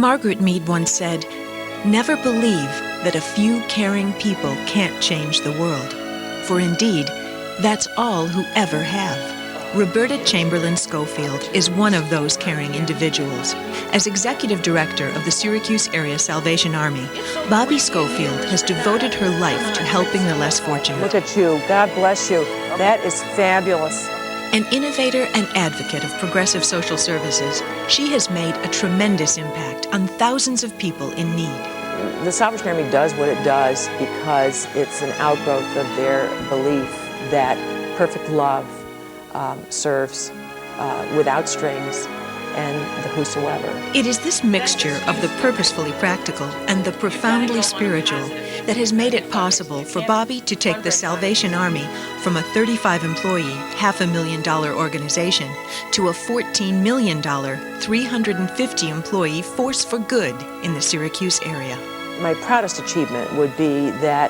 Margaret Mead once said, "Never believe that a few caring people can't change the world, for indeed, that's all who ever have." Roberta Chamberlain Schofield is one of those caring individuals. As executive director of the Syracuse Area Salvation Army, Bobbie Schofield has devoted her life to helping the less fortunate. Look at you. God bless you. That is fabulous. An innovator and advocate of progressive social services, she has made a tremendous impact on thousands of people in need. The Salvation Army does what it does because it's an outgrowth of their belief that perfect love serves without strings and the whosoever. It is this mixture of the purposefully practical and the profoundly spiritual that has made it possible for Bobbie to take the Salvation Army from a 35-employee, $500,000 organization to a $14 million, 350-employee force for good in the Syracuse area. My proudest achievement would be that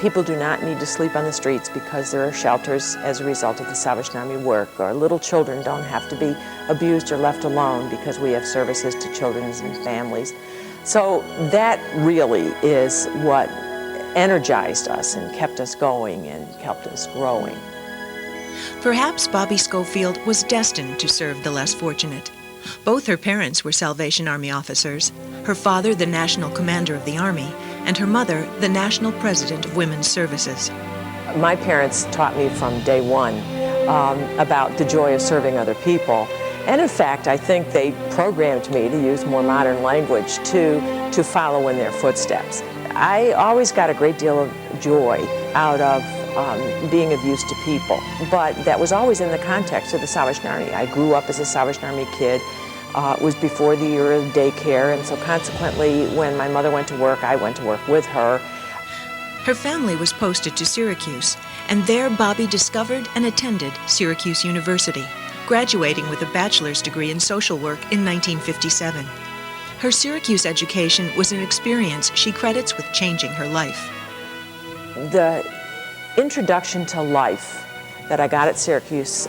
people do not need to sleep on the streets because there are shelters as a result of the Salvation Army work, or little children don't have to be abused or left alone because we have services to children and families. So that really is what energized us and kept us going and kept us growing. Perhaps Bobbie Schofield was destined to serve the less fortunate. Both her parents were Salvation Army officers, her father the national commander of the Army, and her mother the national president of Women's Services. My parents taught me from day one about the joy of serving other people. And in fact, I think they programmed me to use more modern language to follow in their footsteps. I always got a great deal of joy out of being of use to people, but that was always in the context of the Salvation Army. I grew up as a Salvation Army kid. It was before the era of daycare, and so consequently, when my mother went to work, I went to work with her. Her family was posted to Syracuse, and there Bobbie discovered and attended Syracuse University, graduating with a bachelor's degree in social work in 1957. Her Syracuse education was an experience she credits with changing her life. The introduction to life that I got at Syracuse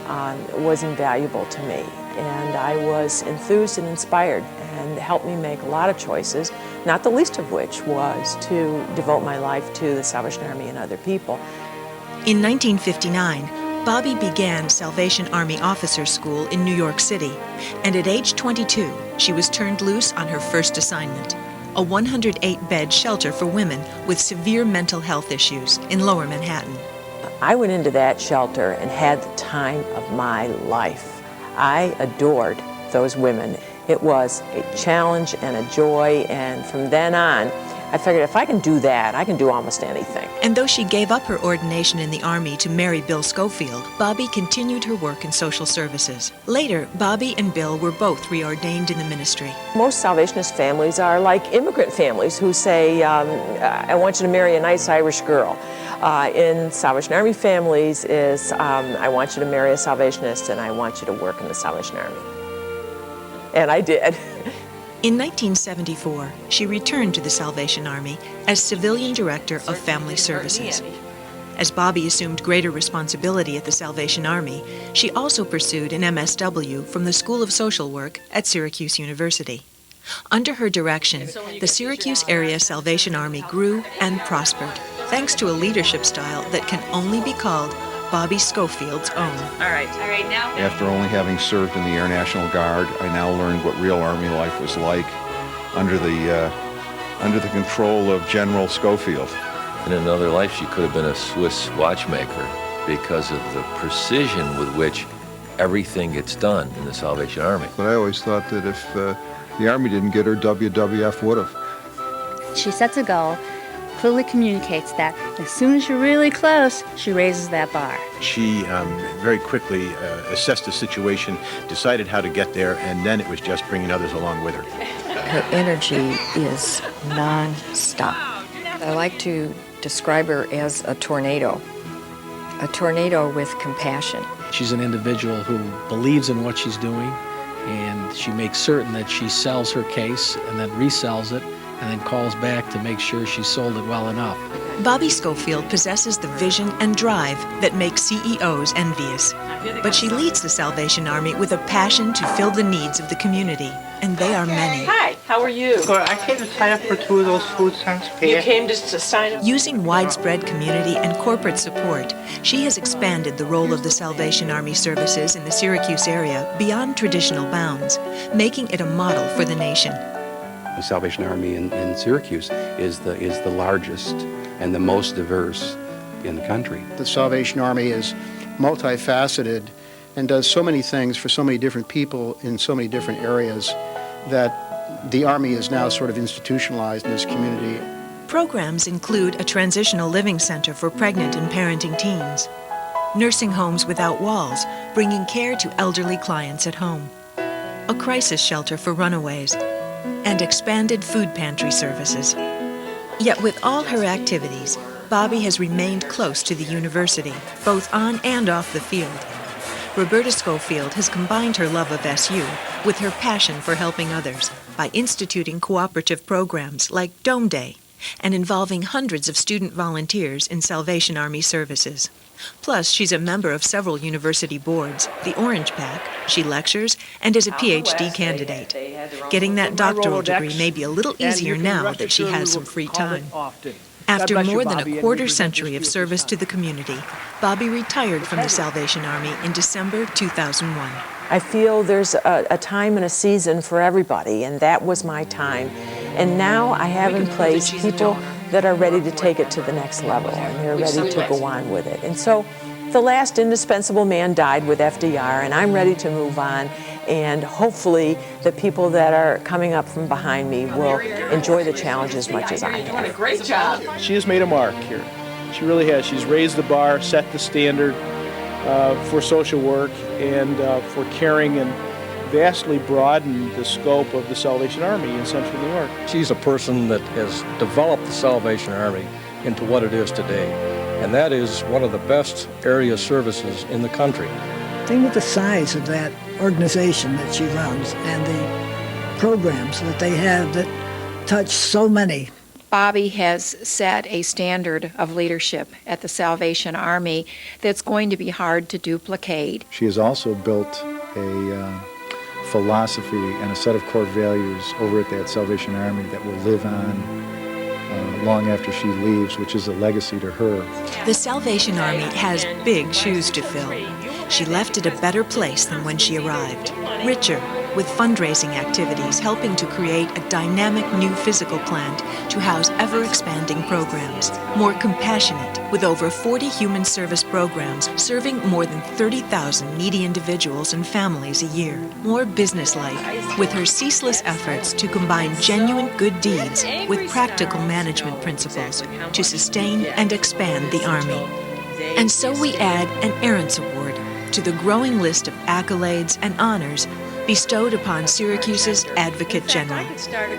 was invaluable to me, and I was enthused and inspired, and helped me make a lot of choices, not the least of which was to devote my life to the Salvation Army and other people. In 1959, Bobbie began Salvation Army Officer School in New York City, and at age 22, she was turned loose on her first assignment, a 108-bed shelter for women with severe mental health issues in Lower Manhattan. I went into that shelter and had the time of my life. I adored those women. It was a challenge and a joy, and from then on, I figured if I can do that, I can do almost anything. And though she gave up her ordination in the Army to marry Bill Schofield, Bobbie continued her work in social services. Later, Bobbie and Bill were both reordained in the ministry. Most Salvationist families are like immigrant families who say, I want you to marry a nice Irish girl. In Salvation Army families is, I want you to marry a Salvationist and I want you to work in the Salvation Army. And I did. In 1974, she returned to the Salvation Army as Civilian Director of Family Services. As Bobbie assumed greater responsibility at the Salvation Army, she also pursued an MSW from the School of Social Work at Syracuse University. Under her direction, the Syracuse Area Salvation Army grew and prospered, thanks to a leadership style that can only be called Bobbie Schofield's own. All right, now. After only having served in the Air National Guard, I now learned what real Army life was like under the control of General Schofield. In another life, she could have been a Swiss watchmaker because of the precision with which everything gets done in the Salvation Army. But I always thought that if the Army didn't get her, WWF would have. She sets a goal, clearly communicates that. As soon as you're really close, she raises that bar. She very quickly assessed the situation, decided how to get there, and then it was just bringing others along with her. Her energy is non-stop. I like to describe her as a tornado with compassion. She's an individual who believes in what she's doing, and she makes certain that she sells her case and then resells it, and then calls back to make sure she sold it well enough. Bobbie Schofield possesses the vision and drive that make CEOs envious. But she leads the Salvation Army with a passion to fill the needs of the community, and they are many. Hi, how are you? Good. I came to sign up for 2 of those food stamps. You came to sign up? Using widespread community and corporate support, she has expanded the role of the Salvation Army services in the Syracuse area beyond traditional bounds, making it a model for the nation. The Salvation Army in Syracuse is the largest and the most diverse in the country. The Salvation Army is multifaceted and does so many things for so many different people in so many different areas that the Army is now sort of institutionalized in this community. Programs include a transitional living center for pregnant and parenting teens, nursing homes without walls, bringing care to elderly clients at home, a crisis shelter for runaways, and expanded food pantry services. Yet with all her activities, Bobbie has remained close to the university, both on and off the field. Roberta Schofield has combined her love of SU with her passion for helping others by instituting cooperative programs like Dome Day and involving hundreds of student volunteers in Salvation Army services. Plus, she's a member of several university boards, the Orange Pack, she lectures, and is a PhD candidate. Getting that doctoral degree may be a little easier now that she has some free time. After more than a quarter century of service to the community, Bobbie retired from the Salvation Army in December 2001. I feel there's a time and a season for everybody, and that was my time. And now I have in place people that are ready to take it to the next level, and they're ready to go on with it. And so the last indispensable man died with FDR, and I'm ready to move on. And hopefully the people that are coming up from behind me will enjoy the challenge as much as I have. Great job. She has made a mark here. She really has. She's raised the bar, set the standard for social work and for caring, and vastly broadened the scope of the Salvation Army in Central New York. She's a person that has developed the Salvation Army into what it is today, and that is one of the best area services in the country. Think of the size of that organization that she runs and the programs that they have that touch so many. Bobbie has set a standard of leadership at the Salvation Army that's going to be hard to duplicate. She has also built a philosophy and a set of core values over at that Salvation Army that will live on long after she leaves, which is a legacy to her. The Salvation Army has big shoes to fill. She left it a better place than when she arrived, richer, with fundraising activities helping to create a dynamic new physical plant to house ever-expanding programs, more compassionate, with over 40 human service programs serving more than 30,000 needy individuals and families a year, more businesslike, with her ceaseless efforts to combine genuine good deeds with practical management principles to sustain and expand the Army. And so we add an Arents Award to the growing list of accolades and honors bestowed upon Syracuse's Advocate General,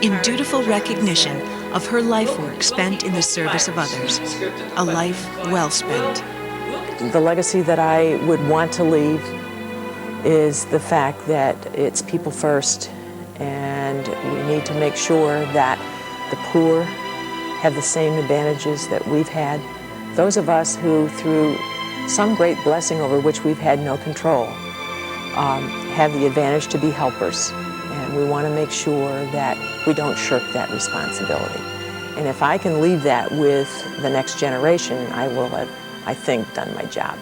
in dutiful recognition of her life work spent in the service of others, a life well spent. The legacy that I would want to leave is the fact that it's people first, and we need to make sure that the poor have the same advantages that we've had. Those of us who, through some great blessing over which we've had no control, have the advantage to be helpers, and we want to make sure that we don't shirk that responsibility. And if I can leave that with the next generation, I will have, I think, done my job.